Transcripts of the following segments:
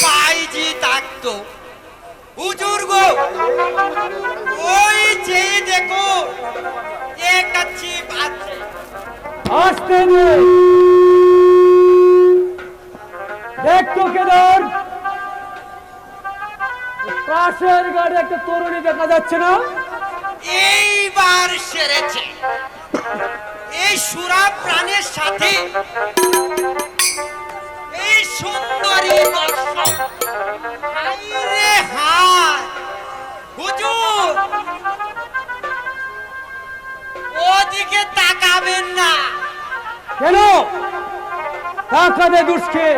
পাইজি থাকতো হুজুর গো, ওই যে দেখো একটা চিপ আছে। আসতে দেখতো কেদার, পাশের গাড়ি একটা তরুণী দেখা যাচ্ছে না? এইবার সেরেছে। এই সুরা প্রাণের সাথে এই সুন্দরী দর্শক, হায় রে হায় হুজুর, ওদিকে তাকাবেন না। কেন তাকাবে দুষ্কে?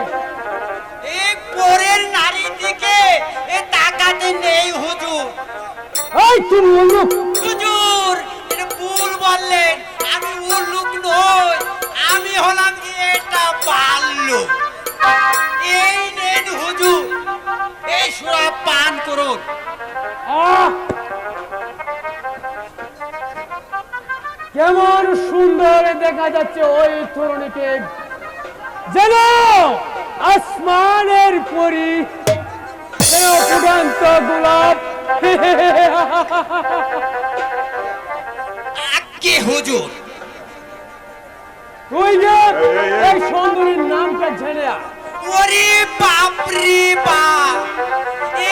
এই পরের নারীর দিকে এ তাকাতে নেই হুজুর। এই তুমি উল্লুক! হুজুর এটা ভুল বললেন, আমি উল্লুক নই, আমি হলাম কি এটা বাল্লু। এই নেন হুজুর, এই সুরা পান করুন। আহ! কেমন সুন্দর দেখা যাচ্ছে ওই তরুণীকে, যেন আসমানের পরি, যেন ফুটন্ত গোলাপ। আজ্ঞে হুজুর। তুই যে এই সুন্দরীর নামটা জেনে আয়। ওরে বাপরে বাপ,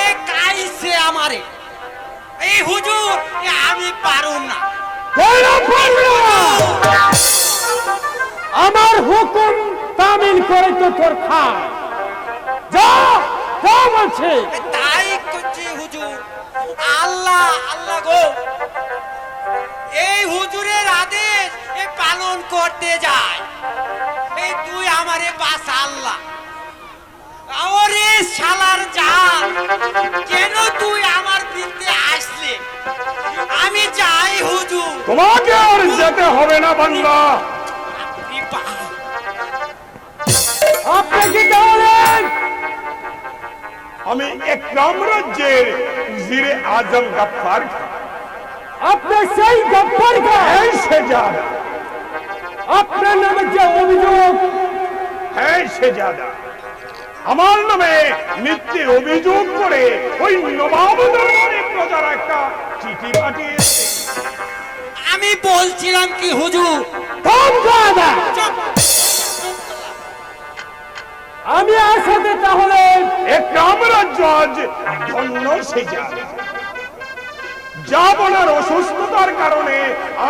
এ কাইছে আমারে। এই হুজুর এ আমি পারুম না। কেন পারবি না? আমার হুকুম তামিল করে তো তোর খা। যা যা বলছে। তাই করছি হুজুর। আল্লাহ আল্লাহ গো, এই হুজুরের আদেশ এ পালন করতে যায়। এই তুই আমারে বাঁচা আল্লাহ। ওরে শালার জান, কেন তুই আমার বিরুদ্ধে আসলে? আমি যাই হুজুর। তোমাকে আর যেতে হবে না বান্দা। আপনি কি বলেন? আমি একরাম রাজ্যের উজিরে আজম গফফার খান। আপনি সেই গফফার খান? হ্যাঁ শেহজাদা। আপনার নামে যে অভিযোগ, হ্যাঁ শেহজাদা, আমার নামে মিথ্যে অভিযোগ করে ওই নবাব দরবারে প্রজারা একটা চিঠি পাঠিয়েছে। আমি বলছিলাম কি হুজুর, থাম দাদা। আমি আসাতে তাহলে একরাম রাজ্য আজ ধন্য শেহজাদা। যাবনার অসুস্থতার কারণে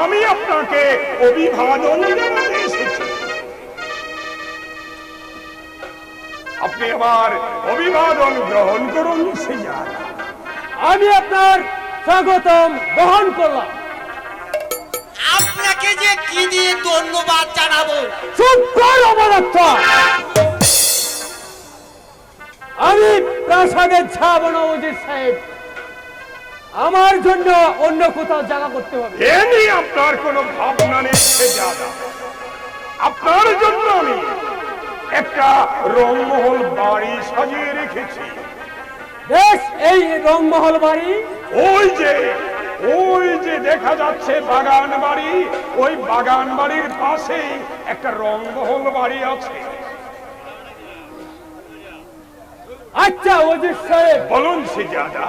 আমি আপনাকে অভিবাদন জানাতে এসেছি। আপনি আমার অভিবাদন গ্রহণ করুন শেহজাদা। আমি আপনার স্বাগতম বহন করলাম। আপনাকে যে কি দিয়ে ধন্যবাদ জানাবো। চুপ কর অবরক্ত। আমি প্রাসাদের যাব না ওজির সাহেব, আমার জন্য অন্য কোথাও জায়গা করতে হবে। এ নিয়ে আপনার কোনো ভাবনা নেই শেহজাদা। আপনার জন্য আমি একটা রংমহল বাড়ি সাজিয়ে রেখেছি। বেশ, এই রংমহল বাড়ি ওই যে দেখা যাচ্ছে বাগান বাড়ি, ওই বাগান বাড়ির পাশেই একটা রংমহল বাড়ি আছে। আচ্ছা ওজির সাহেব, বলুন শেহজাদা।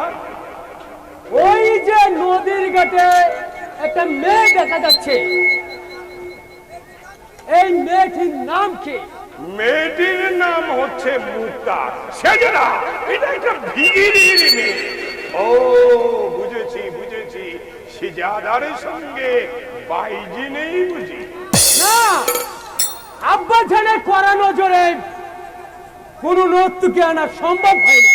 ওই যে নদীর ঘাটে একটা মেয়ে দেখা যাচ্ছে, এই মেয়েটির নাম কি? মেয়েটির নাম হচ্ছে মুক্তা। শেহজাদা, এটা একটা ভিগিরির মেয়ে। ও বুঝেছি বুঝেছি, শেহজাদার সঙ্গে বাইজি নেই বুঝি? না, আব্বা জানে কড়া নজরে কোন নর্তকী আনা সম্ভব হয় না।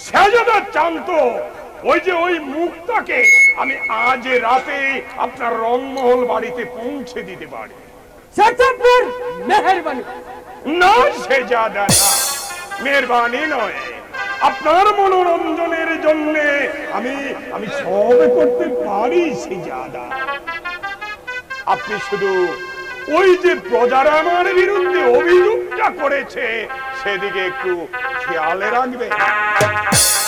শেহজাদা চান তো ওই মুক্তাকে আমি আজ রাতে আপনার রংমহল বাড়িতে পৌঁছে দিতে পারি। সেটা আপনার মেহেরবানি। না শেহজাদা, না মেহেরবানি নয়, আপনার মনোরঞ্জনের জন্য আমি সব করতে পারি শেহজাদা। আপনি শুধু ওই যে প্রজারা আমার বিরুদ্ধে অভিযোগটা করেছে সেদিকে একটু খেয়ালে রাখবেন।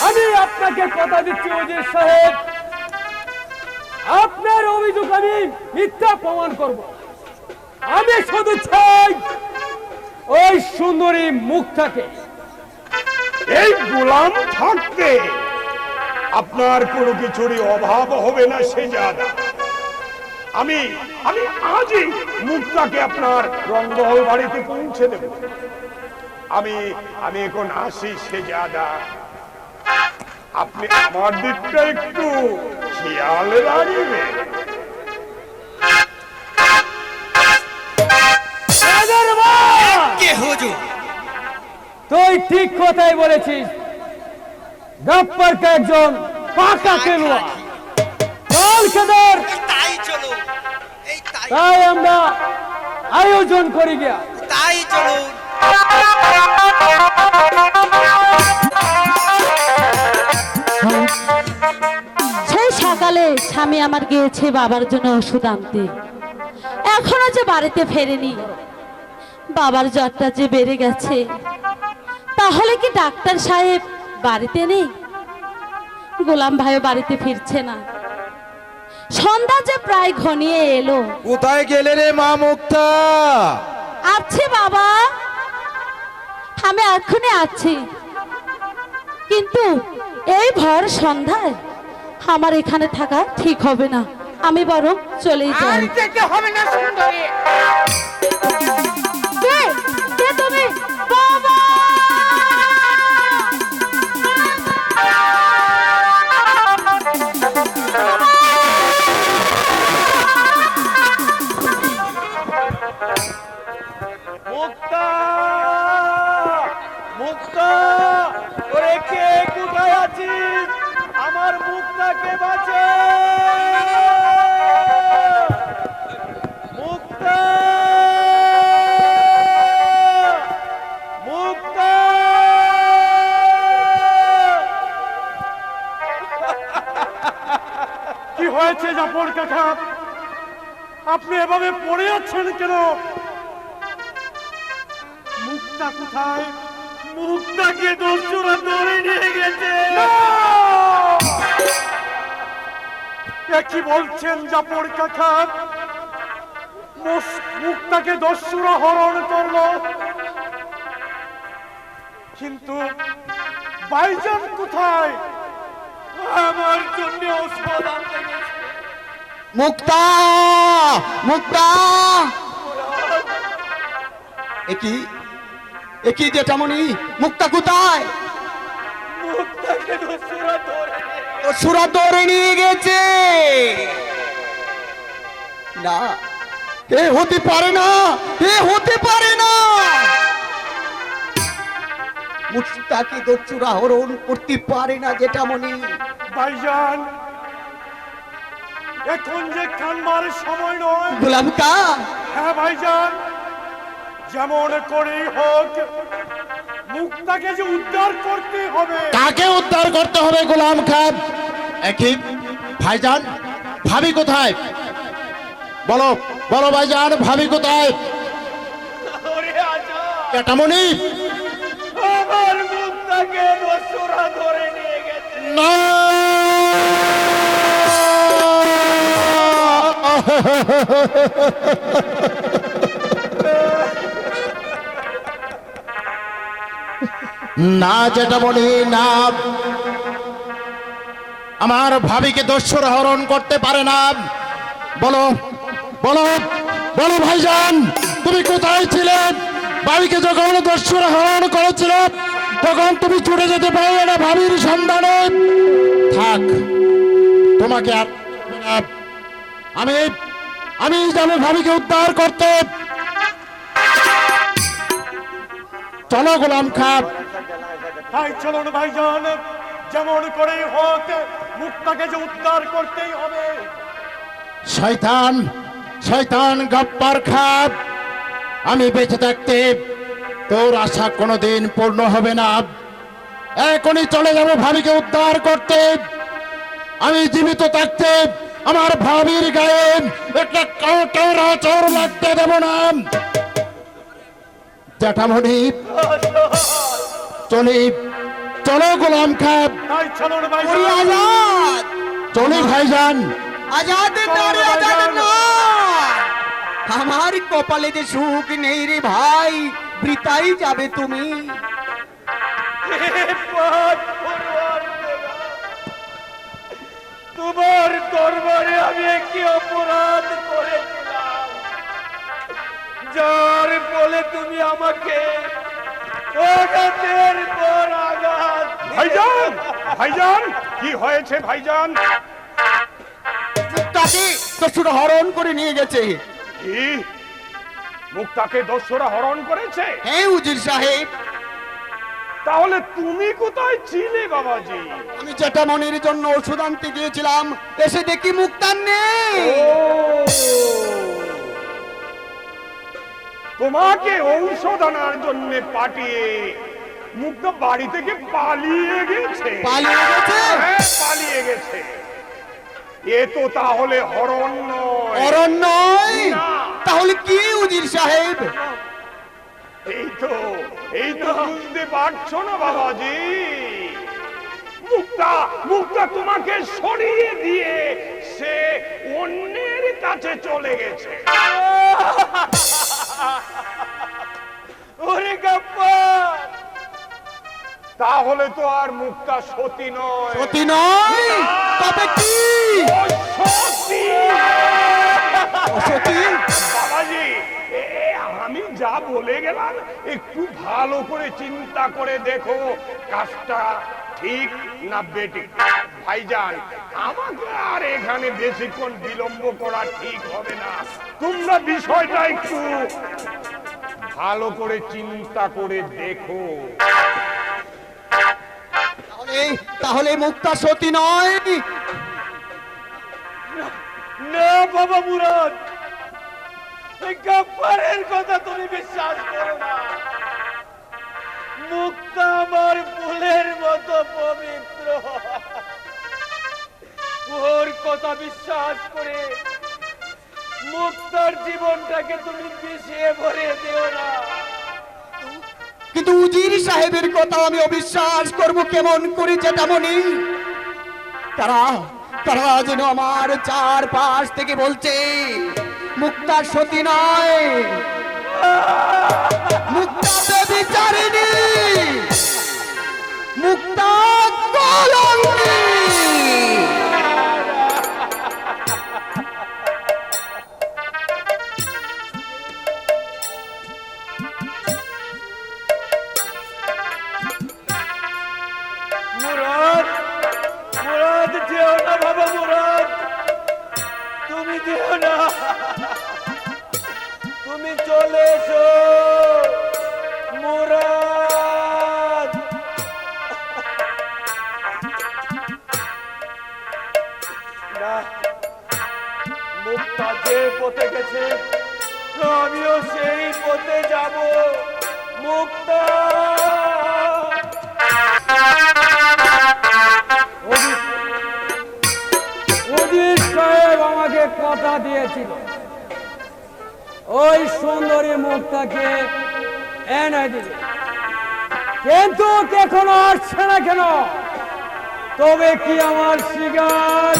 আমি আপনাকে কথা দিচ্ছি ওজির সাহেব, আপনার অভিযোগ আমি মিথ্যা প্রমাণ করব। আমি শুধু চাই ওই সুন্দরী মুখটাকে। এই গোলাম থাকতে আপনার কোনো কিছুরই অভাব হবে না শেহজাদা। আমি আমি আজই মুক্তাকে আপনার রঙ্গমহল বাড়িতে পৌঁছে দেব। আমি আমি এখন আসি শেহজাদা, আপনি আমার দিকটা একটু খেয়াল রাখবেন। কে হুজুর? তুই ঠিক কথাই বলেছিস, গাপ্পারকে একজন পাকা খেলোয়াড়। চল খেদার, তাই চলো, এই তাই তাই আমরা আয়োজন করি গিয়া। তাই চলো। সেই সকালে স্বামী আমার গিয়েছে বাবার জন্য ওষুধ আনতে, এখনো যে বাড়িতে ফেরেনি। বাবার জ্বরটা যে বেড়ে গেছে, তাহলে কি ডাক্তার সাহেব বাড়িতে নেই? গোলাম ভাইও বাড়িতে ফিরছে না। সন্ধ্যা যে প্রায় ঘনিয়ে এলো। কোথায় গেলে রে মা মুক্তা? আছি বাবা, আমি এক্ষুনি আছি, কিন্তু এই ভর সন্ধ্যায় আমার এখানে থাকা ঠিক হবে না। আমি বরং চলেই যাই। হবে না সুন্দরী। কে? কে তুমি? বাবা! মুক্তা, মুক্তা, ওরে কে কোথায় আছিস? আমার মুক্তাকে বাঁচা। মুক্তা, মুক্তা। কি হয়েছে জাফর কাকা? আপনি এভাবে পড়ে আছেন কেন? মুক্তা কোথায়? মুক্তাকে দস্যুরা ধরে নিয়ে গেছে। কি বলছেন জাফর কাকা? মুক্তাকে দস্যুরা হরণ করলো, কিন্তু ভাইজান কোথায়? আমার জন্য ওষুধ আনতে গেছে। মুক্তা, মুক্তা। একই একই জেঠামণি, মুক্তা কোথায়? মুক্তাকে দস্যুরা ধরে সুরা ধরে নিয়ে গেছে। না, এ হতে পারে না, এ হতে পারে না। মুক্তাকে দস্যুরা হরণ করতে পারে না জেঠামণি। ভাইজান, এখন যে কানবার সময় নয়। গোলাম কা, হ্যাঁ ভাইজান, যেমন করেই হোক মুক্তাকে যে উদ্ধার করতে হবে। কাকে উদ্ধার করতে হবে গোলাম খান? একই ভাইজান, ভাবি কোথায়? বলো বলো ভাইজান, ভাবি কোথায়? জ্যাঠামণি, আমার মুক্তাকে দস্যুরা ধরে নিয়ে গেছে। না, না জ্যাঠামণি না, আমার ভাবিকে দস্যুরা হরণ করতে পারে না। বলো বলো বলো ভাইজান, তুমি কোথায় ছিলে? ভাবিকে যখন দস্যুরা হরণ করেছিল তখন তুমি ছুটে যেতে পারলে না ভাবির সন্ধানে। থাক, তোমাকে আর আমি আমি যাবো ভাবিকে উদ্ধার করতে। চলো গোলাম খান। তাই চলুন ভাইজান, যেমন করেই হোক মুক্তাকে যে উদ্ধার করতেই হবে। শয়তান, শয়তান গাপ্পার খান, আমি বেঁচে থাকতে তোর আশা কোনোদিন পূর্ণ হবে না। এখনই চলে যাব ভাবিকে উদ্ধার করতে। আমি জীবিত থাকতে আমার ভাবির গায়ে একটা কাঁটা চোর লাগতে দেব না। জ্যাঠামণি, চলি, চলো গোলাম খান। তাই চলুন ওরে ভাইজান। আজাদ, চলি ভাইজান। আজাদ নারে, আজাদ না। আমার কপালে যে সুখ নেই রে ভাই, বৃতাই যাবে তুমি। তোমার দরবারে আমি কি অপরাধ করেছিলাম যার ফলে তুমি আমাকে আঘাতের পর আঘাত দিলে? ভাইজান, ভাইজান, কি হয়েছে ভাইজান? মুক্তাকে দস্যুরা হরণ করে নিয়ে গেছে। কি মুক্তাকে দস্যুরা হরণ করেছে? হ্যাঁ উজির সাহেব, তাহলে তুমি কোথায় ছিলে বাবাজি? আমি জ্যাঠামণির জন্য ওষুধ আনতে গিয়েছিলাম, এসে দেখি মুক্তার নেই। তোমাকে ঔষধ আনার জন্য পাঠিয়ে মুক্তা বাড়ি থেকে পালিয়ে গেছে। পালিয়ে গেছে? হ্যাঁ, পালিয়ে গেছে। এ তো তাহলে হরণ নয়। অরণ্য নয়? না। তাহলে কি উজির সাহেব? এই তো বুঝতে পারছো না বাবাজি, মুক্তা মুক্তা তোমাকে সরিয়ে দিয়ে সে অন্যের কাছে চলে গেছে। ওরে গাপ্পার, তাহলে তো আর মুক্তা সতী নয়। সতী নয়? তবে কি? ও সতী। সতী? বাবাজি, আমি যা বলে গেলাম একটু ভালো করে চিন্তা করে দেখো কাজটা ঠিক না বেঠিক। ভাইজান, আমাকে আর এখানে বেশিক্ষণ বিলম্ব করা ঠিক হবে না। তোমরা বিষয়টা একটু ভালো করে চিন্তা করে দেখো। তাহলে মুক্তা সতী নয়? না বাবা মুরাদ, এই গাপ্পারের কথা তুমি বিশ্বাস করো না। মুক্তা আমার ফুলের মতো পবিত্র, ওর কথা বিশ্বাস করে মুক্তার জীবনটাকে তুমি পিছিয়ে ভরে দিও না। কিন্তু উজির সাহেবের কথা আমি অবিশ্বাস করব কেমন করে জ্যাঠামণি? তারা তারা যেন আমার চারপাশ থেকে বলছে মুক্তা সতী নয়, মুক্তা ব্যভিচারিণী, মুক্তা কলঙ্কি। মুরাদ, মুরাদ যেও না বাবা মুরাদ, তুমি যেও না, তুমি চলে এসো মুরাদ। না, মুক্তা যে পথে গেছে আমিও সেই পথে যাব। মুক্তা, উজির সাহেব আমাকে কথা দিয়েছিল ওই সুন্দরী মুক্তাকে এনে দিবে, কিন্তু এখনো আসছে না কেন? তবে কি আমার শিকার?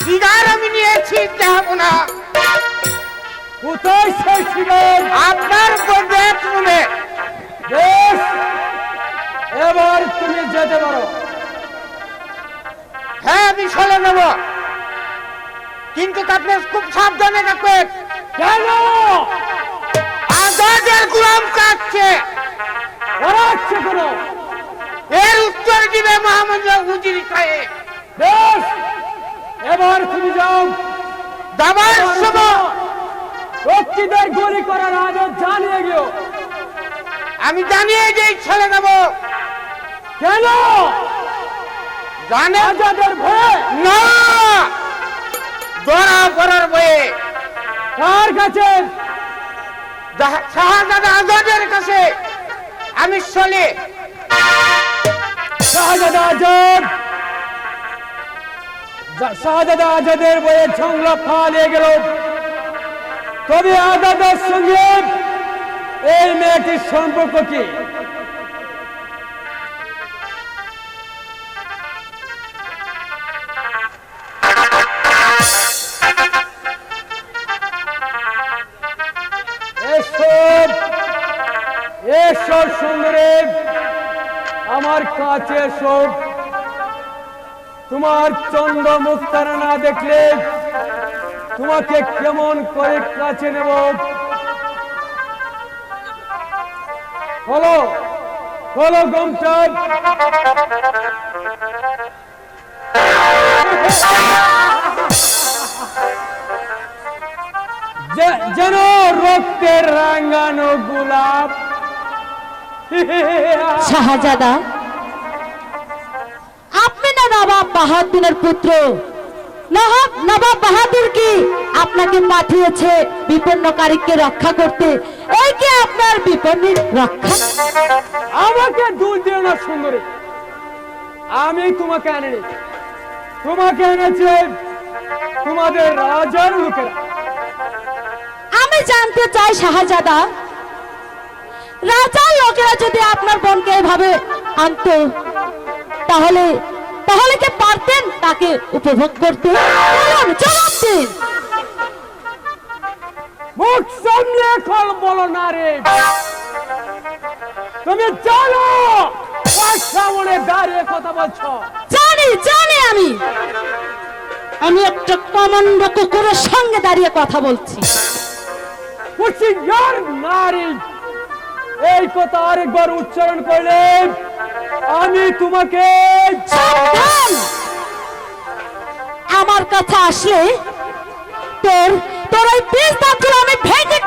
শিকার আমি নিয়েছি, যাবো না। কোথায় সেই শিকার? আপনার প্রদেশ মনে। বেশ, এবার তুমি যেতে পারো। হ্যাঁ, আমি চলে নেব, কিন্তু আপনি খুব সাবধানে থাকবেন। কেন? আজাদের গুলাম কাটছে, ওরা আসছে কেন? এর উত্তর দিবে মোহাম্মদ উজির সাহেব। বেশ, এবার তুমি যাও। দাবার সময় রক্ষীদের গুলি করার আগে জানিয়ে গিয়েও। আমি জানিয়ে যে ছেড়ে দেব। কেন? জানে আজাদের ভয়ে? না, ধরা পড়ার বয়ে। কার কাছে? শাহজাদা আজাদের কাছে আমি চলে। শাহজাদা আজাদ, শাহজাদা আজাদের বয়ে ঝংলা পালিয়ে গেল। তবে আজাদের সঙ্গে এই মেয়েটির সম্পর্ক কি? এসো এসো সুন্দরী, আমার কাছে এসো। তোমার চন্দ্র মুক্তার না দেখলে তোমাকে কেমন করে কাছে নেব? বলো বলো গমটা। যেন রক্তের রাঙানো গোলাপ। শাহজাদা, আপনি না নবাব বাহাদুরের পুত্র। নবাব বাহাদুর কি আপনাকে পাঠিয়েছে বিপন্নকারীকে রক্ষা করতে? এই কি আপনার বিপন্নের রক্ষা? আমাকে দূর দিও না সুন্দরী, আমি তোমাকে আনিনি, তোমাকে এনেছে তোমাদের রাজার লোকেরা। আমি জানতে চাই শাহজাদা, রাজার লোকেরা যদি আপনার বোনকে এভাবে আনতো, তাহলে তাহলে কি পারতেন তাকে উপভোগ করতে? বলুন, জবাব দিন। মুখ সামনে এখন বলো না রে, তুমি জানো কার সামনে দাঁড়িয়ে কথা বলছো? জানি জানি, আমি একটা কমান্ড কুকুরের সঙ্গে দাঁড়িয়ে কথা বলছি। হুঁশিয়ার নারী, এই কথা আরেকবার উচ্চারণ করলে আমি তোমাকে। সাবধান! আমার কাছে আসলে তোর তোর ওই পিস দাঁতগুলো আমি ভেঙে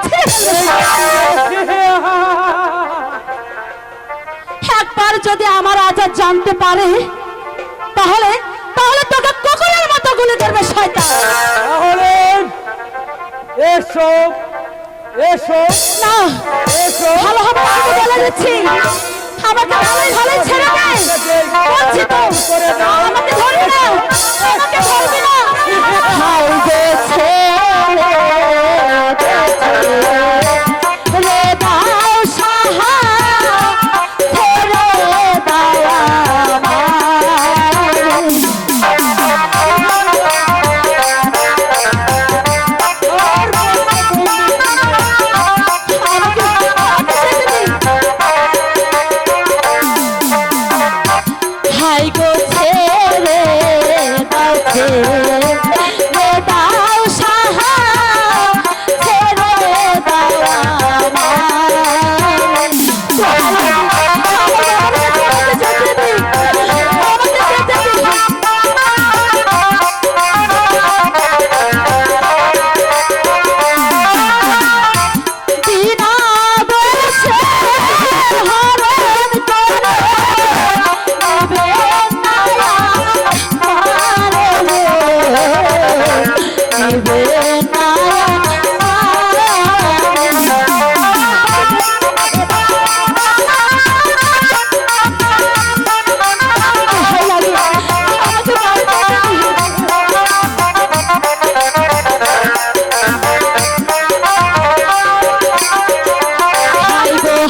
একবার যদি আমার আজাদ জানতে পারে, তাহলে তাহলে তোকে কুকুরের মতো গুলি করবে শয়তান। তাহলে এসো এসো না, এসো। ভালো হবে না, আমি বলে দিচ্ছি। আমাকে ভালোই ভালোই ছেড়ে দে, বলছি তো। আমাকে ধরবি না, আমাকে ধরবি না। হাই গো ছেড়ে রে দাও সাহা, ছেড়ে দাও হাই গো ছেড়ে দাও, ছেড়ে দাও সাহা, ছেড়ে দাও বিনা দোষে হরণ করে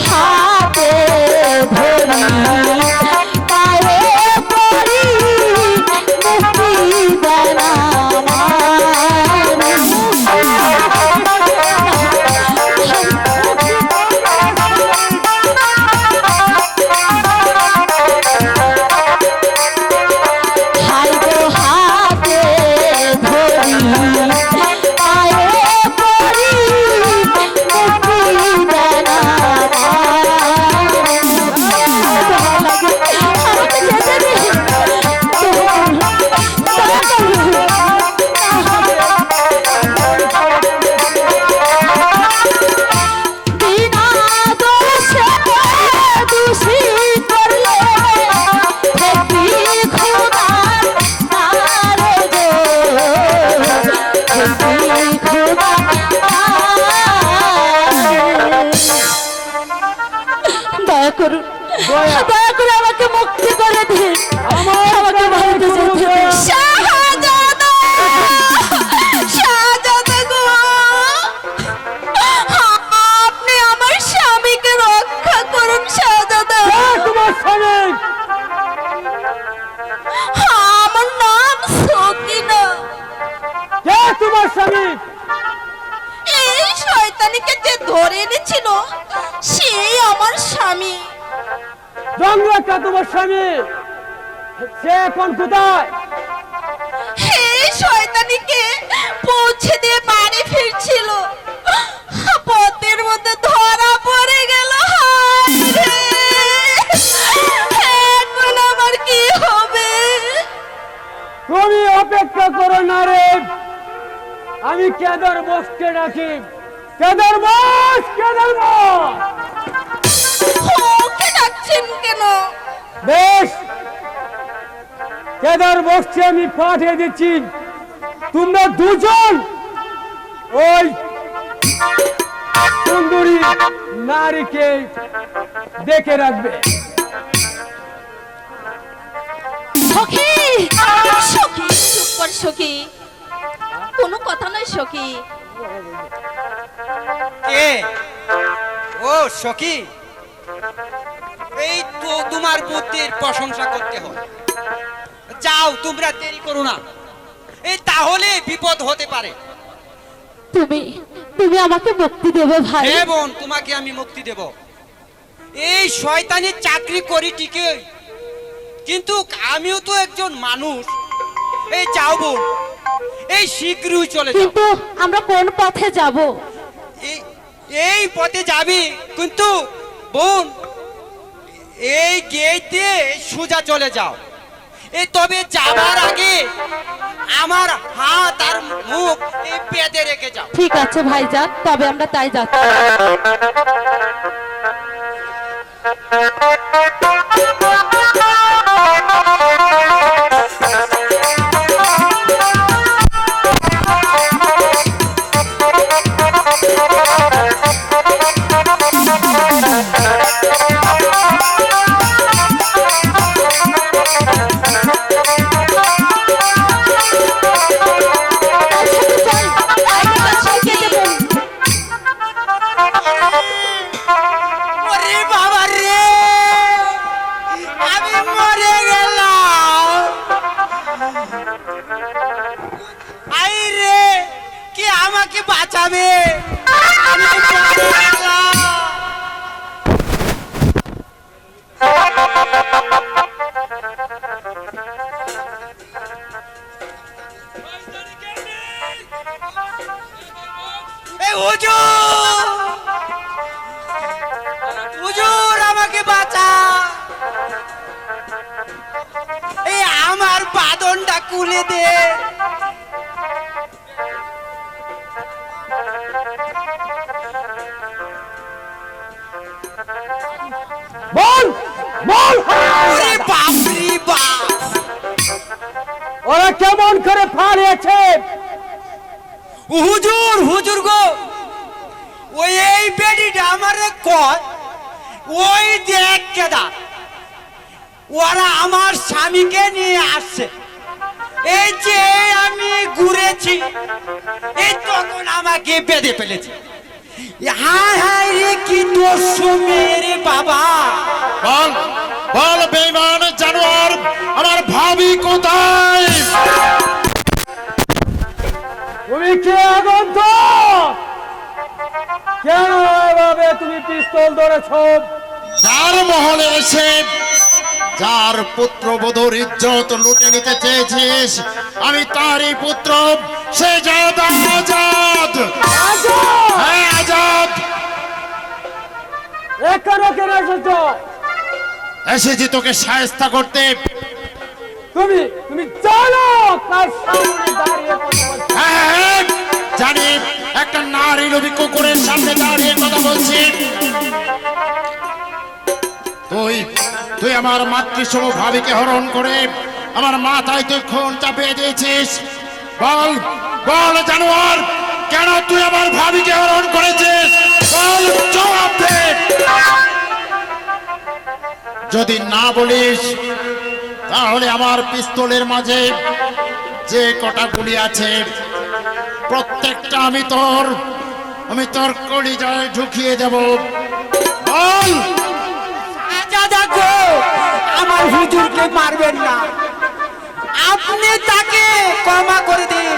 হাতে ধরি পায়ে পড়ি, মুক্তি দেন হাই গো হাতে ধরি পায়ে পড়ি, মুক্তি দেন আমাকে যেতে দিন। বিনা দোষে দোষী করলে দেখবি খোদার তারে গো, দেখবি খোদার দয়া করুন, দয়া করে আমাকে মুক্তি করে দিন, আমাকে বাড়িতে যেতে দিন। শাহজাদা, শাহজাদা গো, আপনি আমার স্বামীকে রক্ষা করুন শাহজাদা। তোমার স্বামী আমার নাম সকিনা। কে? তোমার স্বামী এই শয়তানিকে যে ধরে এনেছিল সেই আমার স্বামী। জঙ্গলটা তোমার স্বামী, সে এখন কোথায়? এই শয়তানিকে পৌঁছে দিয়ে বাড়ি ফিরছিল, পথের মধ্যে ধরা পড়ে গেল। হায় রে! এখন আমার কি হবে? তুমি অপেক্ষা করো না রে, আমি কেদার বসকে ডাকি। কেদার বস, কেদার বস! ওকে ডাকছেন কেন? বেশ, কেদার বসকে আমি পাঠিয়ে দিচ্ছি। তোমরা দুজন ওই সুন্দরী নারীকে দেখে রাখবে। সখী, সখী, চুপ কর সখী, কোনো কথা নয় সখী। কে? ও সখী, এই তো তোমার বুদ্ধির প্রশংসা করতে হয়। যাও, তোমরা দেরি করো না, এই তাহলে বিপদ হতে পারে। তুমি তুমি আমাকে মুক্তি দেবে ভাই? হ্যাঁ বোন, তোমাকে আমি মুক্তি দেব। এই শয়তানি চাকরি করি ঠিকই, কিন্তু আমিও তো একজন মানুষ। এই যাও বোন, এই শীঘ্রই চলে যাও। কিন্তু আমরা কোন পথে যাব? এই পথে যাবি, কিন্তু বোন এই গেট দিয়ে সোজা চলে যাও। এই তবে যাবার আগে আমার হাত আর মুখ এই বেঁধে রেখে যাও। ঠিক আছে ভাইজান, তবে আমরা তাই যাচ্ছি। ওরে বাবা রে, আমি মরে গেলাম। আই রে, কে আমাকে বাঁচাবে? আমি মরে গেলাম। এই হুজুর, হুজুর আমাকে বাঁচা। এই আমার বাঁধনটা খুলে দে। বল, বল! ওরে বাপ রে বাপ, ওরা কেমন করে ফাড়িয়েছে? হুজুর, হুজুর গো, ওই এই বেডিটা আমারে কয়, ওই দেখ কেদার, ওরা আমার স্বামীকে নিয়ে আসছে। এই যে আমি ঘুরেছি, এই তখন আমাকে বেঁধে ফেলেছে। হায় হায় রে, কি দোষ মেরে বাবা। বল, বল বেঈমান জানোয়ার, আমার ভাবি কোথায়? তুমি কে আগন্ত? কেন এভাবে তুমি পিস্তল ধরেছ? যার মহলে এসে যার পুত্র বধূর ইজ্জত লুটে নিতে চেয়েছিস, আমি তারই পুত্র, সে জাত আজাদ। হ্যাঁ, আজাদ। এখানে কেন এসেছ? এসেছি তোকে শায়েস্তা করতে। তুমি তুমি জানো কার সামনে দাঁড়িয়ে কথা বলছো? হ্যাঁ, হ্যাঁ, জানি, একটা নারী লোভী কুকুরের সামনে দাঁড়িয়ে কথা বলছি। তুই তুই আমার মাতৃসম ভাবিকে হরণ করে আমার মাথায় তুই খুন চাপিয়ে দিয়েছিস। বল, বল জানোয়ার, কেন তুই আমার ভাবিকে হরণ করেছিস? বল, জবাব দে। যদি না বলিস তাহলে আমার পিস্তলের মাঝে যে কটা গুলি আছে প্রত্যেকটা আমি তোর কলিজায় ঢুকিয়ে দেব। বল। আজাদ গো, আমার হুজুরকে মারবেন না, আপনি তাকে ক্ষমা করে দিন।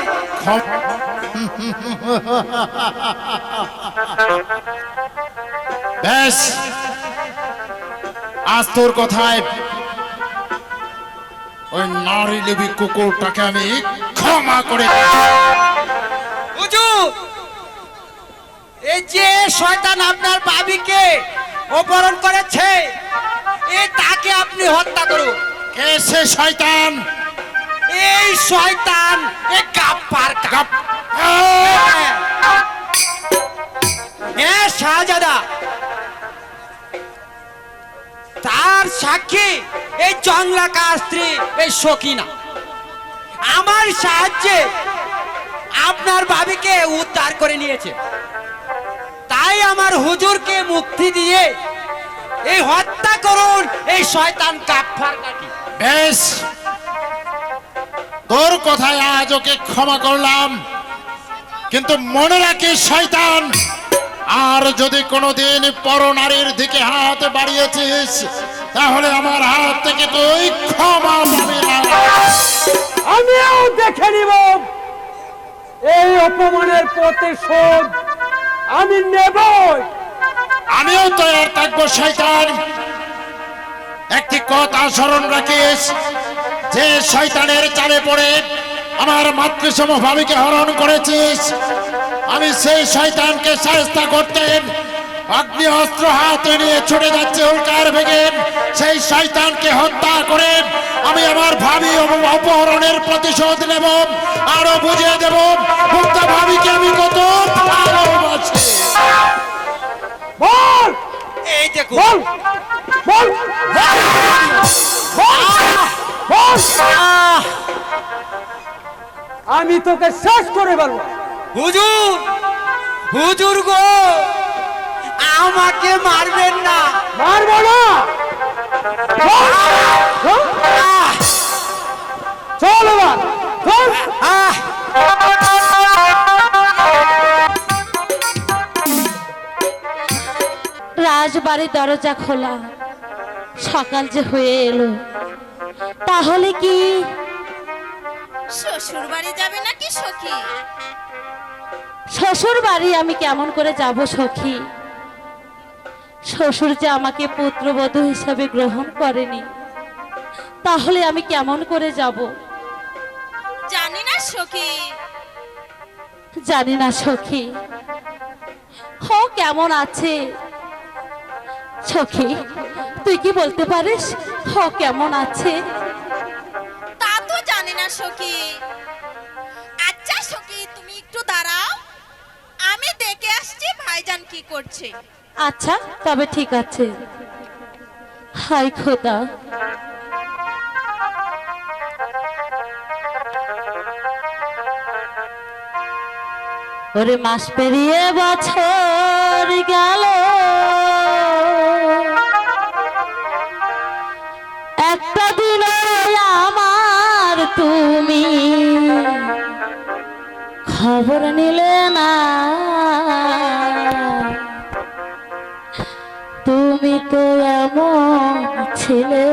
বেশ, আজ তোর কথায় ওই নারী লিবি কুকুরটাকে আমি ক্ষমা করে হুজুর, এই যে শয়তান আপনার ভাবিকে অপহরণ করেছে, তাকে আপনি হত্যা করুন। কে সে শয়তান? এই শয়তান গাপ্পার কাপ। হ্যাঁ শাহজাদা, তার সাক্ষী এই জংলাকার স্ত্রী এই সকিনা আমার সাহায্যে আপনার ভাবিকে উদ্ধার করে নিয়েছে। তাই আমার হুজুরকে মুক্তি দিয়ে এই হত্যা করুন এই শয়তান গাপ্পার কাকি। বেশ, তোর কথায় আজ ওকে ক্ষমা করলাম, কিন্তু মনে রাখিস শয়তান, আর যদি কোনোদিন পরনারীর দিকে হাত বাড়িয়েছিস তাহলে আমার হাত থেকে তুই ক্ষমা পাবি না। আমিও দেখে নিব এই অপমানের প্রতিশোধ আমি নেবই। আমিও তৈরি থাকবো শয়তান। একটি কথা স্মরণ রাখিস, যে শয়তানের চালে পড়ে আমার মাতৃসম ভাবিকে হরণ করেছিস, আমি সেই শয়তানকে সাহায্য করতে অগ্নি অস্ত্র হাতে নিয়ে ছুটে যাচ্ছে উল্কার ভেগে সেই শয়তানকে হত্যা করে আমি আমার ভাবি অপহরণের প্রতিশোধ নেব, আরো বুঝিয়ে দেব মুক্ত ভাবিকে আমি কত ভালোবাসি। বল এই দেখুন, বল বল বল বল, আমি তোকে শেষ করে বলবো। হুজুর, হুজুর গো, আমাকে মারবেন না। মারবো না। চল এবার, চল। রাজবাড়ির দরজা খোলা, সকাল যে হয়ে এলো, তাহলে কি শ্বশুর বাড়ি যাবে নাকি সখী? শ্বশুর বাড়ি আমি কেমন করে যাব সখী? শ্বশুর যে আমাকে পুত্রবধূ হিসাবে গ্রহণ করেনি, তাহলে আমি কেমন করে যাব? জানি না সখী। জানি না সখী। ও কেমন আছে সখী? তুই কি বলতে পারিস ও কেমন আছে? তা তো জানি না সখী। আচ্ছা সখী, তুমি একটু দাঁড়াও, আমি দেখে আসছি ভাইজান কি করছে। আচ্ছা, তবে ঠিক আছে। হাই খোদা, ওরে মাস পেরিয়ে বছর গেল, একটা দিন আমার তুমি খবর নিলে না। তুমি তো এমন ছিলে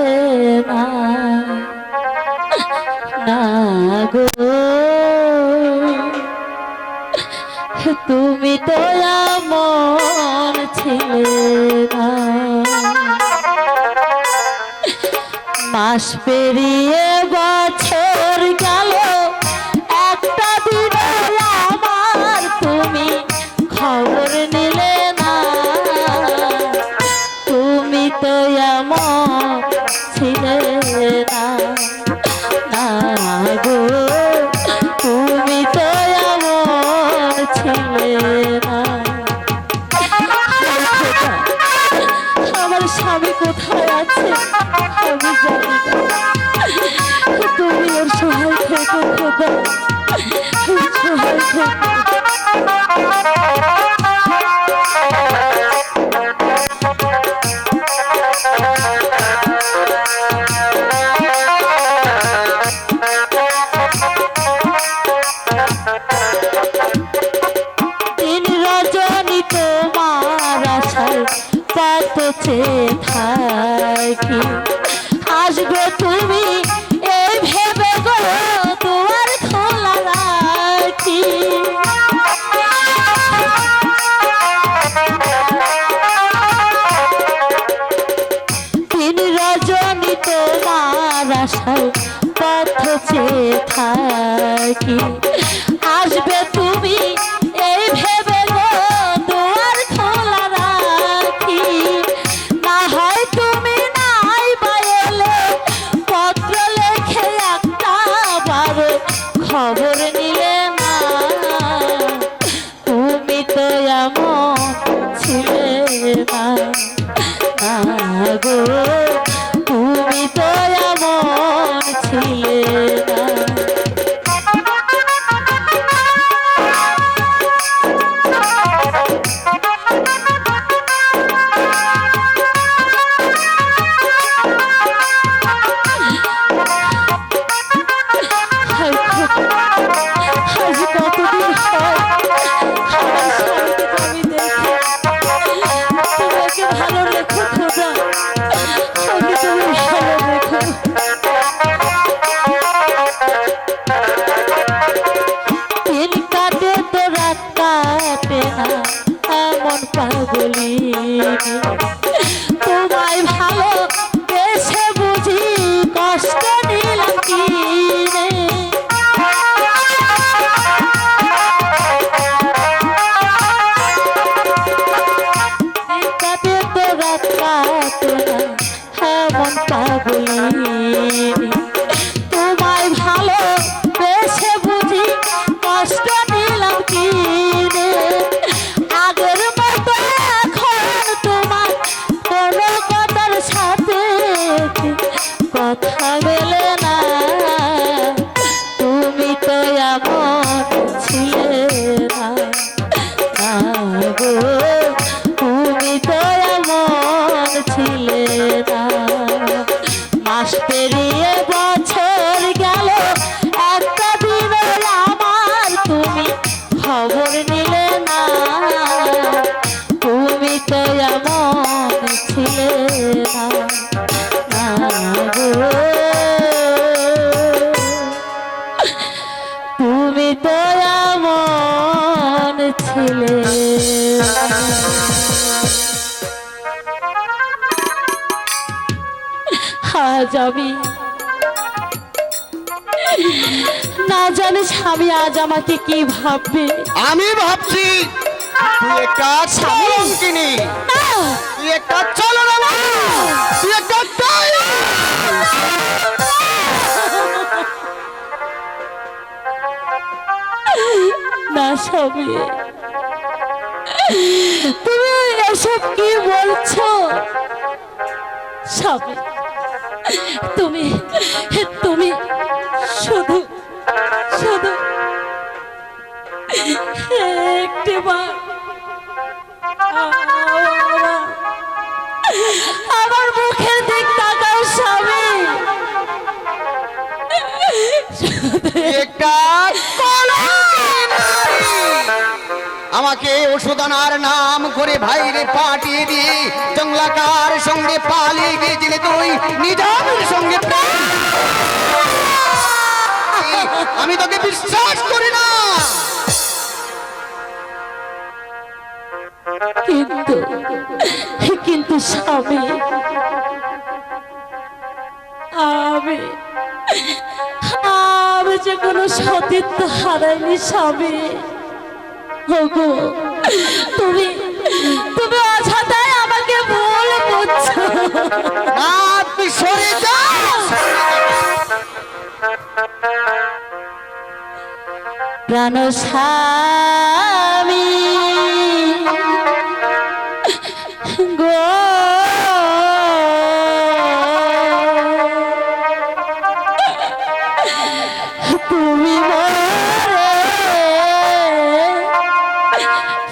না, না গো, তুমি তো এমন ছিলে না। মাস পেরিয়ে বছর গেল, একটা দিন আমার তুমি খবর নিলে না। তুমি তো এমন ছিলে না, না গো, তুমি তো এমন ছিলে না। আমার স্বামী কোথায় আছে আমি জানি না। তুমি ওর সহায় থেকে খোদা, সহায় থেকে। দিন রজনী তোমার আশায় পাতছে থাকি, আসবে তুমি এই ভেবে গো কি আসবে তুমি এই ভেবে গো দুয়ার খোলা রাখি। না হয় তুমি নাই বাইলে পত্র লেখে একটা বারে খবর নিলে না। তুমি তো এমন ছিলে না, না গো তুমি তো এমন ছিলে না। আজ কতদিন হয় আমার স্বামীকে তো আমি দেখি। তুমি ওকে ভালো রেখো খোদা, ওকে তুমি ভালো রেখো। দিন কাটে তো রাত কাটে না এমন পাগলি। তোমায় ভালো বেশে বুঝি কষ্ট নিলাম কি রে। কাটে তো রাত কাটে না এমন পাগলি। তোমায় ভালো বেশে বুঝি কষ্ট নিলাম কি রে। আগের মতো এখন তোমার কোনো কথার সাথে কথা মেলে না। তুমি তো এমন ছিলে না, না গো তুমি তো এমন ছিলে না। মাস পেরিয়ে বছর গেল একটা দিন আমার তুমি খবর নিলে না। তুমি তো এমন ছিলে না, না গো তুমি তো এমন ছিলে না। আজ আমি না জানি স্বামী আজ আমাকে কি ভাববে। আমি ভাবছি তুই একটা কিনি, তুই একটা চলো না, তুই একটা না স্বামী, তুমি এসব কি বলছো স্বামী? তুমি তুমি শুধু শুধু একটিবার আমার মুখের দিক তাকাও স্বামী। একটা আমাকে ওষুধ আনার নাম করে ভাইরে পাঠিয়ে দিয়ে জংলাকার সঙ্গে পালিয়ে গিয়েছিলে তুই নিজামের সঙ্গে। আমি তোকে বিশ্বাস করি না। কিন্তু কিন্তু স্বামী আমি আমি যে কোনো সতীত্ব হারাইনি স্বামী। ওগো তুমি তুমি অযথাই আমাকে ভুল বুঝছো। তুই সরে যা। প্রাণ স্বামী গো তুমি মরে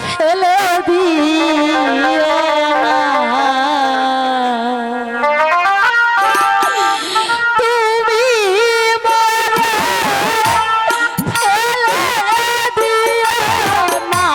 ফেলে দিও না। তুমি মরে ফেলে দিও না।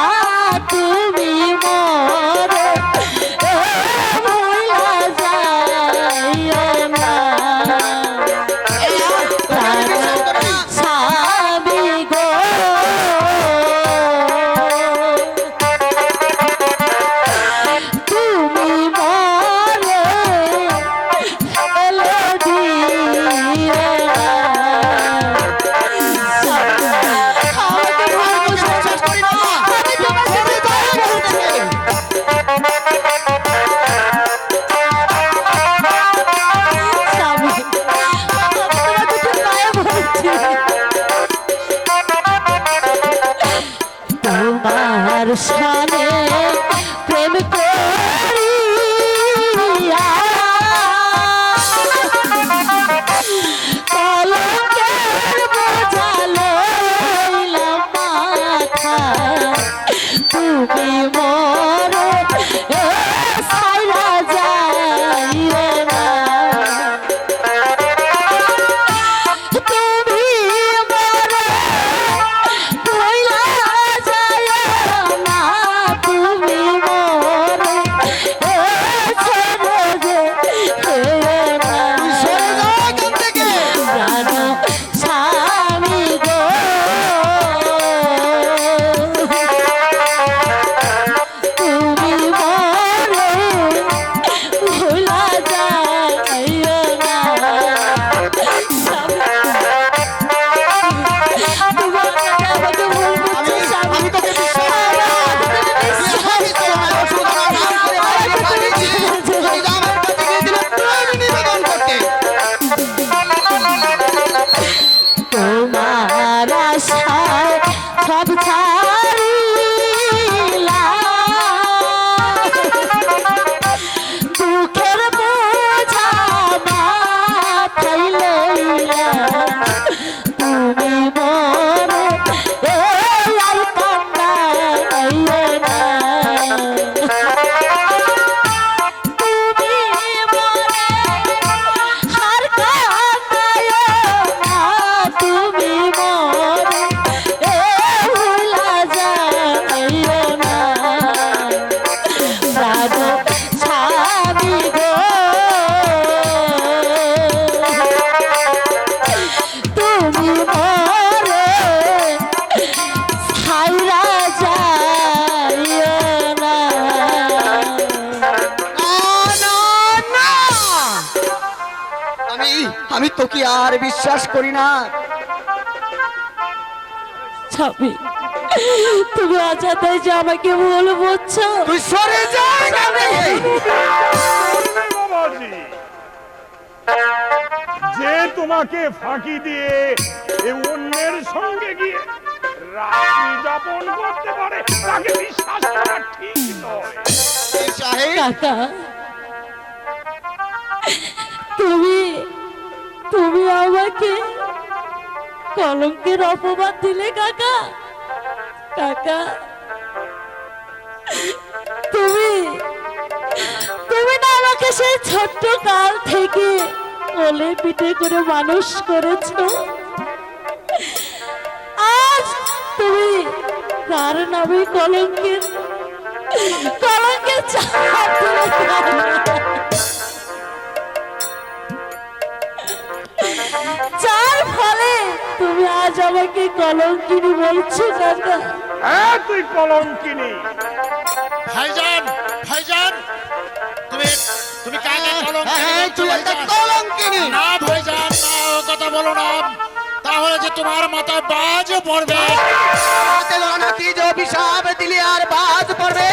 আমি তোকে আর বিশ্বাস করি না। স্বামী, তুমি আজাদাই যে আমাকে ভুল বুঝছো। তুই সরে যা এখান থেকে। বাবাজি, যে তোমাকে ফাঁকি দিয়ে এ অন্যের সঙ্গে গিয়ে রাত্রি যাপন করতে পারে তাকে বিশ্বাস করা ঠিক নয়। সাহেব, কাকা, তুমি তুমি আমাকে কলঙ্কের অপবাদ দিলে কাকা। কাকা, তুমি তুমি না আমাকে সেই ছোট্ট কাল থেকে কোলে পিঠে করে মানুষ করেছো। আজ তুমি তার নামে কলঙ্কের চাপ দিলে কাকা। যার ফলে তুমি আজ আমাকে কলঙ্কিনী বলছো কাকা। হ্যাঁ, তুই কলঙ্কিনী। ভাইজান, ভাইজান, তুমি তুমি কাকে হ্যাঁ, তুই একটা কলঙ্কিনী। না ভাইজান, না, ও কথা বলো না, তাহলে যে তোমার মাথায় বাজ পড়বে। হাতে লানাতি যে অভিশাপ দিলি আর বাজ পড়বে।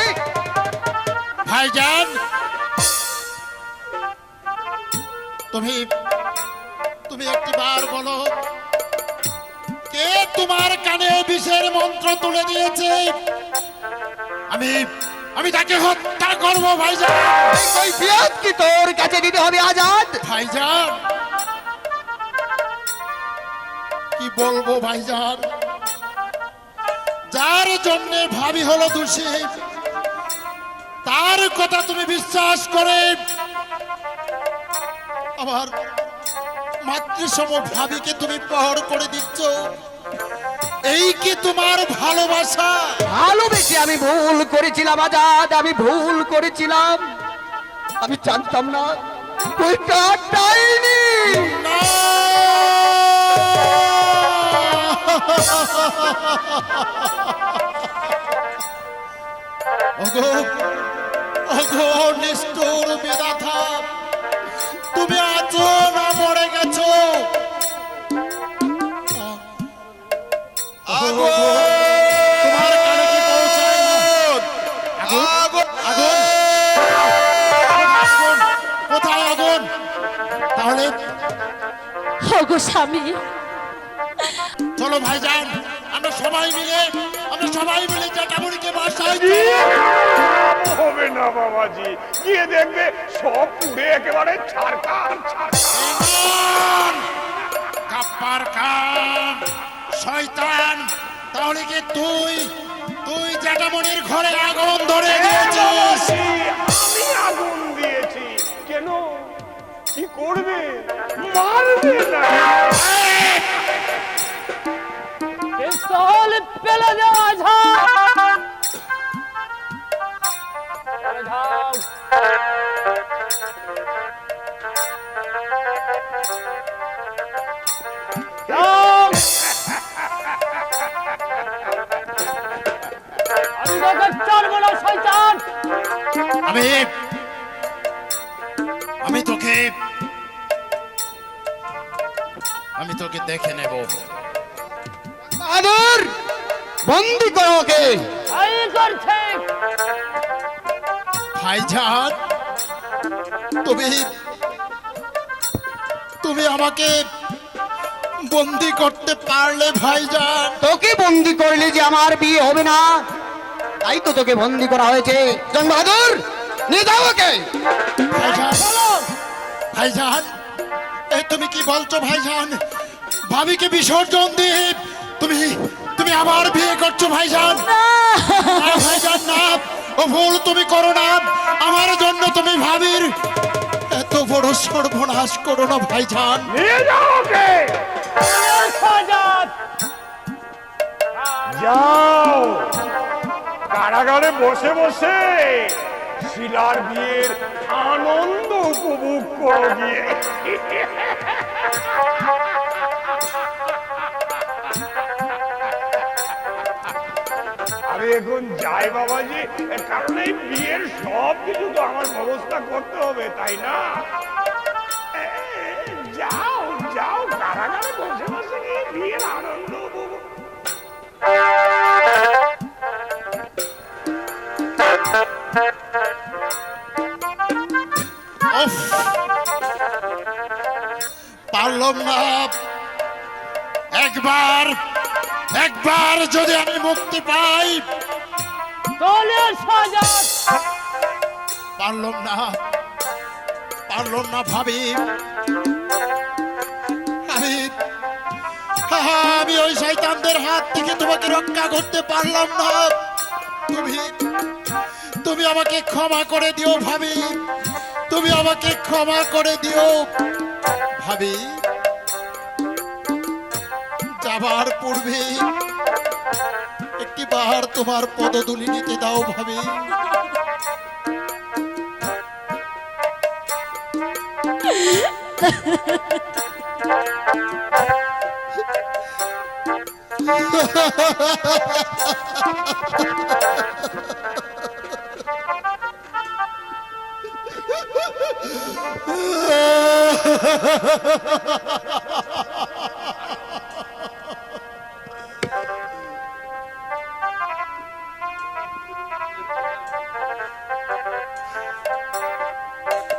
ভাইজান, তুমি তুমি একটিবার বলো, কে তোমার কানে বিষের মন্ত্র তুলে দিয়েছে? আমি আমি তাকে হত্যা করব ভাইজান। এই কৈফিয়ত কি তোর কাছে দিতে হবে আজাদ? ভাইজান, কি বলবো ভাইজান, যার জন্য ভাবি হলো দোষী, তার কথা তুমি বিশ্বাস করে আমার মাতৃসম ভাবিকে তুমি প্রহর করে দিচ্ছ। এই কি তোমার ভালোবাসা? ভালোবেসে আমি ভুল করেছিলাম আজাদ, আমি ভুল করেছিলাম। আমি জানতাম না তুই কাটাইনি। না! ওগো, ওগো নিষ্ঠুর বিধাতা, তুমি আছো না মরে গেছো? তোমার কানে কি পৌঁছায় না? আগুন, আগুন, আগুন, কোথায় আগুন? তাহলে ওগো স্বামী, চলো ভাইজান, আমরা সবাই মিলে জ্যাঠামণিকে বাসায় হবে না বাবাজি, গিয়ে দেখবে সব পুড়ে একেবারে ছারখার ছারখার। কাপ্পার কান শয়তান, তাহলে কি তুই জ্যাঠামণির ঘরে আগুন ধরে দিয়েছিস? আমি আগুন দিয়েছি কেন? কি করবে? মারবে না। পিস্তল ফেলে দাও আজাদ। চলে যাও। যাও। আমি তোকে ছাড়বো না শয়তান। আমি তোকে দেখে নেব। বাহাদুর, বন্দি করো ওকে। এই করছে। ভাইজান, তুমি আমাকে বন্দি করতে পারলে ভাইজান? তোকে বন্দি করলে যে আমার বিয়ে হবে না, তাই তো তোকে বন্দি করা হয়েছে। জন বাহাদুর, নিয়ে যাও ওকে। ভাইজান, ভাইজান, এই তুমি কি বলছো ভাইজান? ভাবিকে বিসর্জন দিয়ে তুমি আমার বিয়ে করছো ভাইজান? না ভাইজান, না, ও ভুল তুমি করো না। আমার জন্য তুমি ভাবির এত বড় সর্বনাশ করো না ভাইজান। নিয়ে যাও ওকে। আজাদ। যাও, কারাগারে বসে বসে শিলার বিয়ের আনন্দ উপভোগ করো গিয়ে। আমি এখন যাই বাবাজি, কারণ এই বিয়ের সব কিছু তো আমার ব্যবস্থা করতে হবে, তাই না? যাও উফ, পারলাম না। একবার একবার যদি আমি মুক্তি পাই। চলে সাজাত পারলাম না, পারলাম না ভাবি। আমি ওই শয়তানদের হাত থেকে তোমাকে রক্ষা করতে পারলাম না। তুমি তুমি আমাকে ক্ষমা করে দিও ভাবি, তুমি আমাকে ক্ষমা করে দিও ভাবি। যাবার পূর্বে একটি বার তোমার পদধূলি নিতে দাও ভাবি।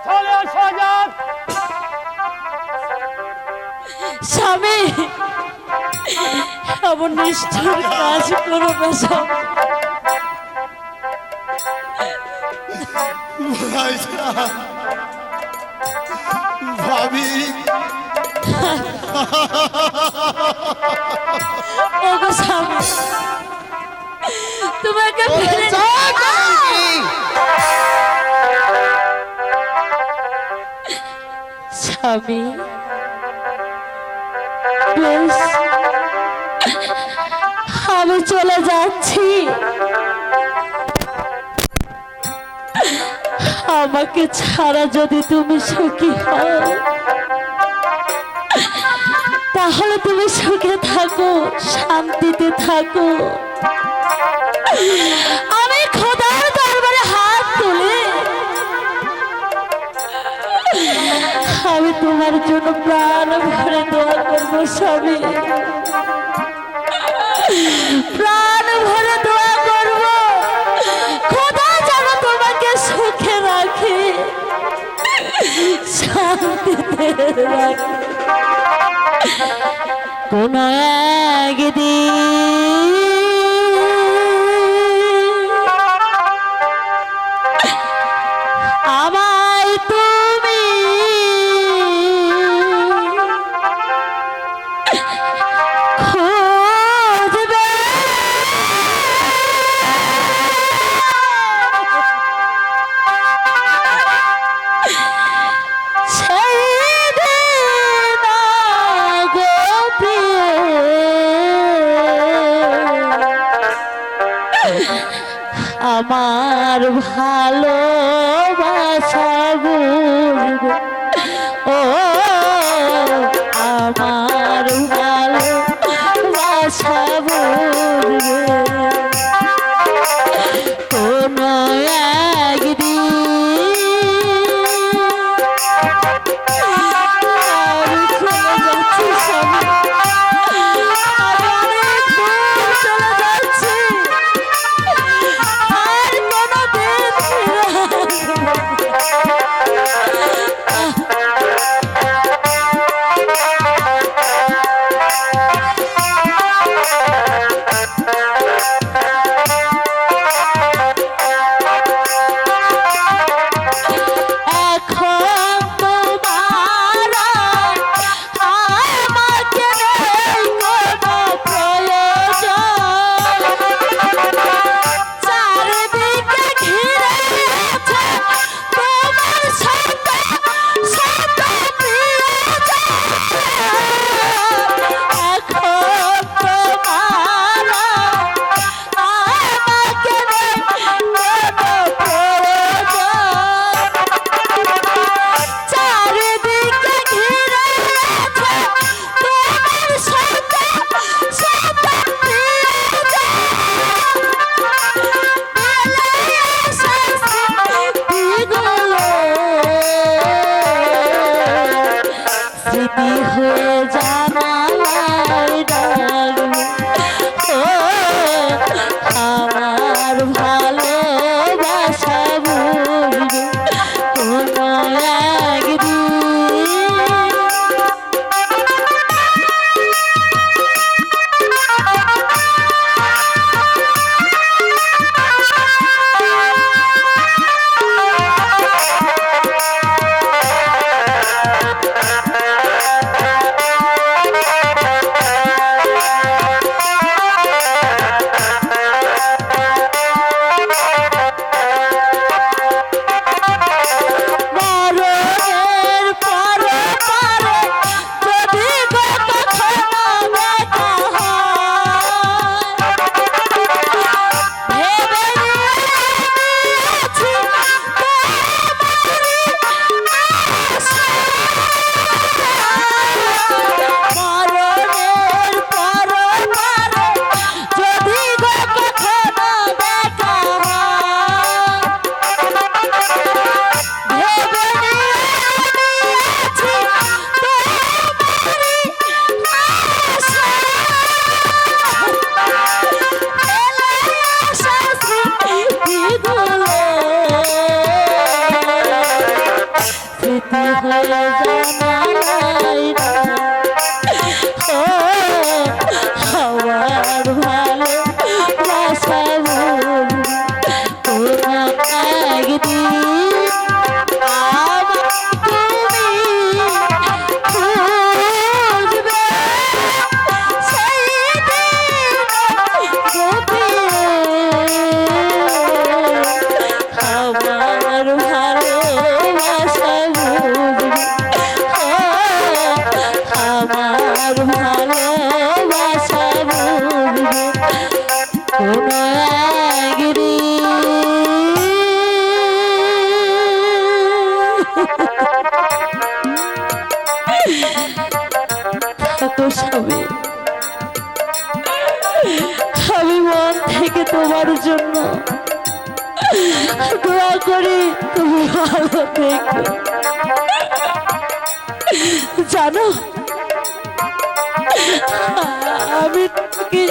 চলে সাজাত স্বামী, এমন নিষ্ঠুর কাজ করো না স্বামী। ভাবি, ওগো স্বামী, তোমাকে ফেলে স্বামী, বেশ, আমি চলে যাচ্ছি। আমাকে ছাড়া যদি তুমি সুখী হও, তাহলে তুমি সুখে থাকো, শান্তিতে থাকো। আমি খোদার দরবারে হাত তুলে আমি তোমার জন্য প্রাণ ভরে দোয়া করবো স্বামী, প্রাণ ভরে দোয়া করব খোদা যেন তোমাকে সুখে রাখে, শান্তিতে রাখে। কোন একদিন আমায় তুমি খুঁজবে, সেই দিন গো প্রিয় আমার ভালোবাসা বুঝবে, ও আমার ভালোবাসা বুঝবে। কোন একদিন আমি চলে যাচ্ছি স্বামী, আমি অনেক দূর চলে যাচ্ছি, আর কোনোদিন ফিরে আসবো না। এখন তোমার আমাকে নেই কোনো প্রয়োজন, চারিদিকে ঘিরে আছে তোমার সাথে সাথে প্রিয়জন। এখন তোমার আমাকে নেই কোনো প্রয়োজন, চারিদিকে ঘিরে আছে তোমার সাথে সাথে প্রিয়জন। বলে আসে স্মৃতিগুলো, স্মৃতি হয়ে জানালায় ডাকবে, ও আমার ভালোবাসা বুঝবে। ভেবে নিয়েছি তোমারই আশা। ফেলে আসা স্মৃতিগুলো স্মৃতি হয়ে জানাই না। ও আমার ভালোবাসা ভুল কোনো একদিন আবার তুমি খুঁজবে সেই দিন আমার ভালোবাসা বুঝবে আমার ভালোবাসা বুঝবে কোনো স্বামী, আমি মন থেকে তোমার জন্য দোয়া করি তুমি ভালো থেকো। জানো আমি তোকে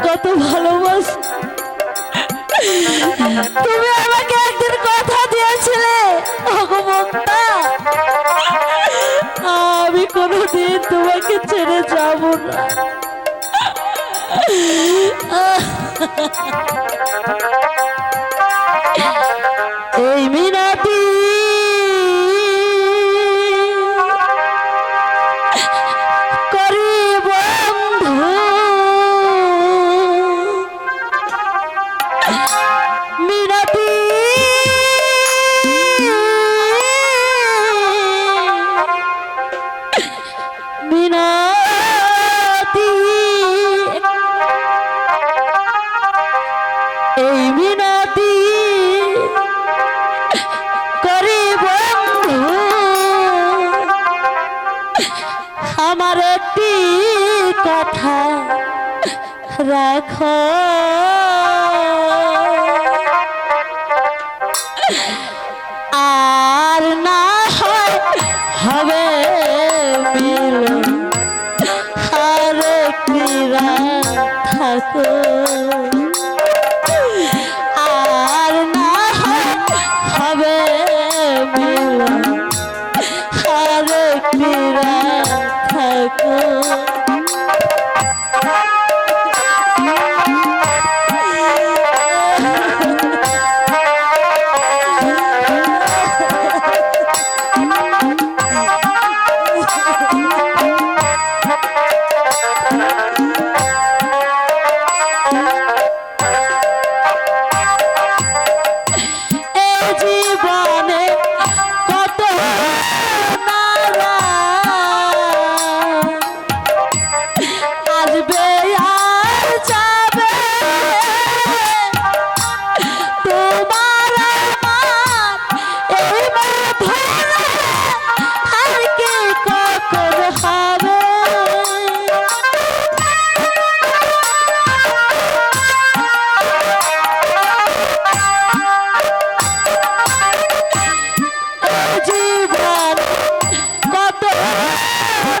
কত ভালোবাসি। তুমি আমাকে একদিন কথা দিয়েছিলে ভগবন্তা, আমি কোনোদিন তোমাকে ছেড়ে যাব না। এই মিনতি করি বন্ধু, মিনতি মিনতি এই মিনতি করি বন্ধু, আমার একটি কথা রাখো। আর না হয় হবে মিলন আর একটি রাত থাকো। আর না হয় হবে মিলন আর একটি রাত থাকো। জীবনে কত নারা আসবে আর যাবে, তোমার আমার এই মাধুরী আর কি কখন হবে। জীবন কত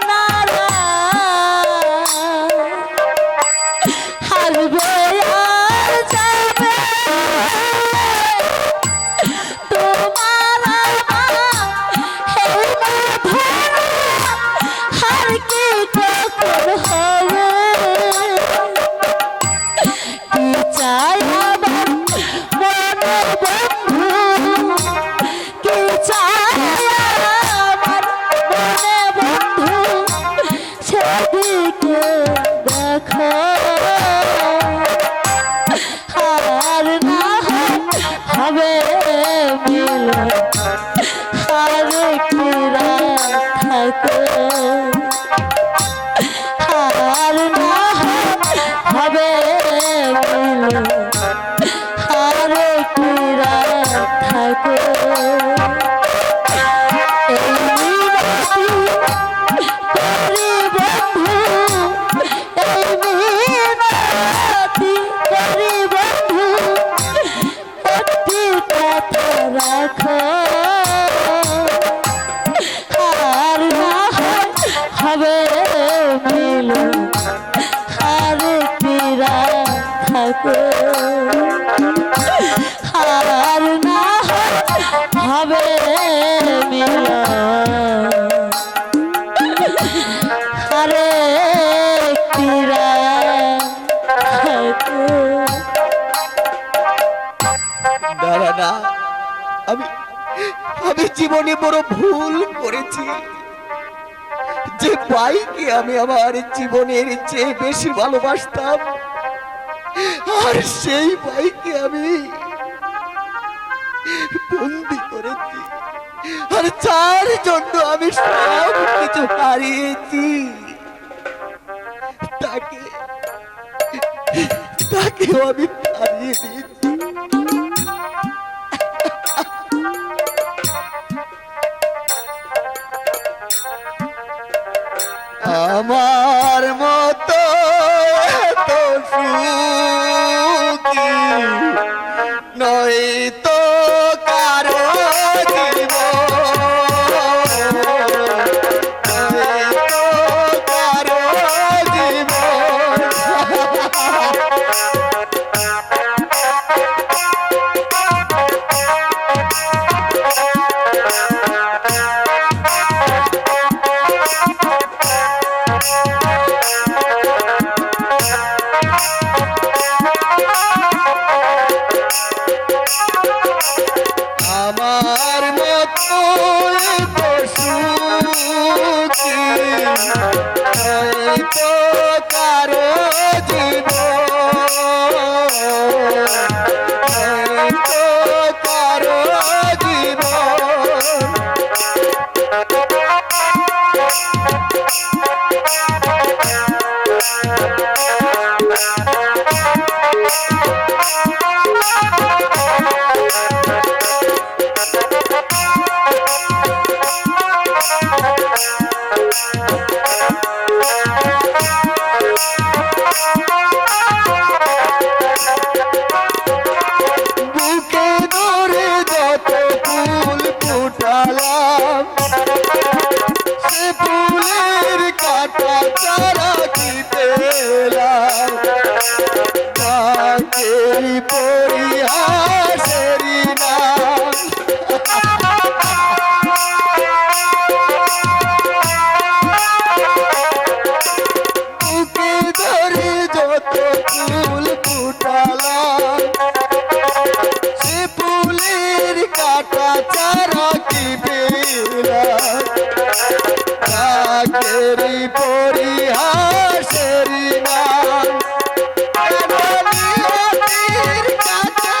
নারা হাসবে আর যাবে, তোমার আমার আর কি কখন হবে। কি চাই আমার মনে বন্ধু, কি চাই আমার মনে বন্ধু, সেদিকে দেখো। আর না হবে মিলন আর একটি রাত থাকো। আর না হবে মিলন আর একটি রাত থাকো। এই মিনতি করি বন্ধু, এই মিনতি করি বন্ধু, একটি রাখো, আর না হবে মিলন আর পীড়া থাকো, আর না হবে মিলন আরে পীড়া থাকো। না না, আমি আমি জীবনে বড় ভুল করেছি। যে ভাইকে আমি আমার জীবনের চেয়ে বেশি ভালোবাসতাম, আর সেই ভাইকে আমি বন্দি করেছি, আর যার জন্য আমি সব কিছু হারিয়েছি, তাকে তাকেও আমি হারিয়ে দিয়েছি। আমার মতো এত সুখী নয় তো কারো জীবন, নয় তো কারো জীবন। আমার মতো এত সুখী হয়তো কারো জীবন, হয়তো কারো জীবন। বুকে ধরে যত ফুল ফুটালাম, সে ফুলের কাটা চারা কি পেলাম, কাকেরি পরিহাসেরি নাম। বুকে ধরে যত ফুল ফুটালাম, সে ফুলের কাটা চারা কি পেলাম, কাকেরি পরিহাসেরি নাম। কেন নিয়তির কাছে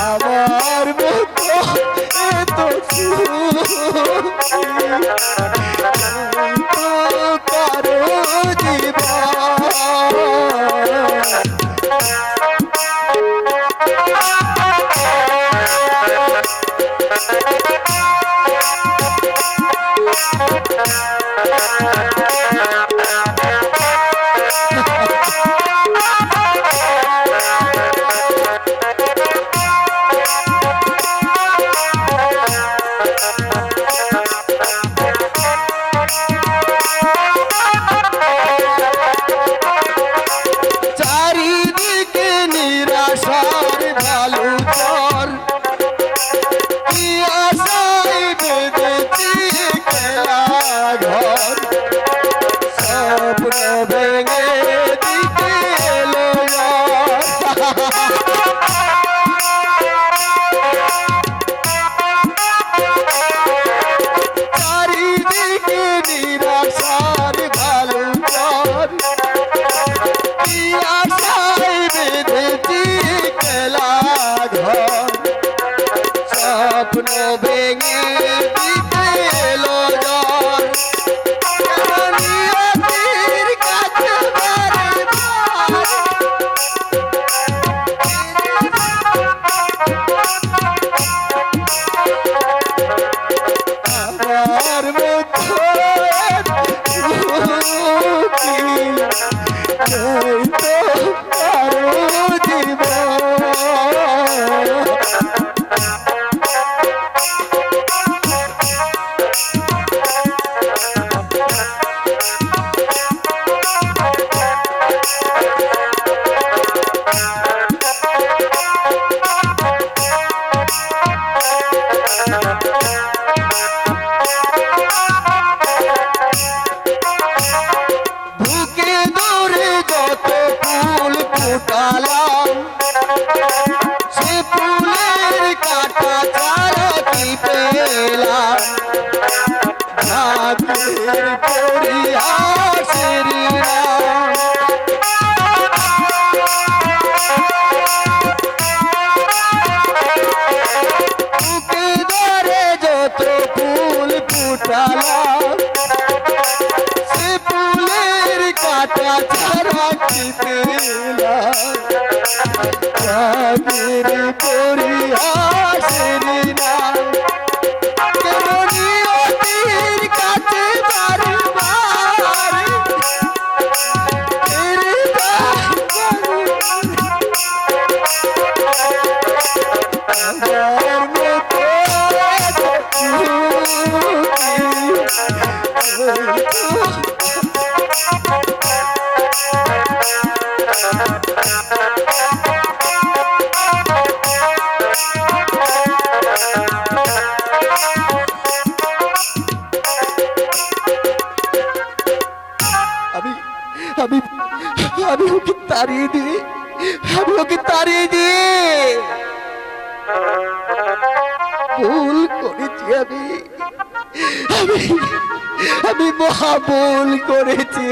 আমার মতো এত সুখী হয়তো কারো জীবন। চারিদিকে নিরাশার ভালো চর, কি আশায় বেঁধেছি খেলা ঘর, সুখী এই তো আরো জীবন। বুকে ধরে যত ফুল ফুটালাম সে ফুলের কাটা ছাড়া কি পেলাম ভাগ্যের পরিহাসের নাম। বুকে ধরে যত ফুল ফুটালাম সে ফুলের কাটা ছাড়া কি পেলাম রাগের পরিহাসের নাম। কেমনি অতির কাছে বারবার ফিরে আমার মতো আমি আমি আমি ওকে তাড়িয়ে দিয়ে ভুল করেছি আমি আমি আমি মহা ভুল করেছি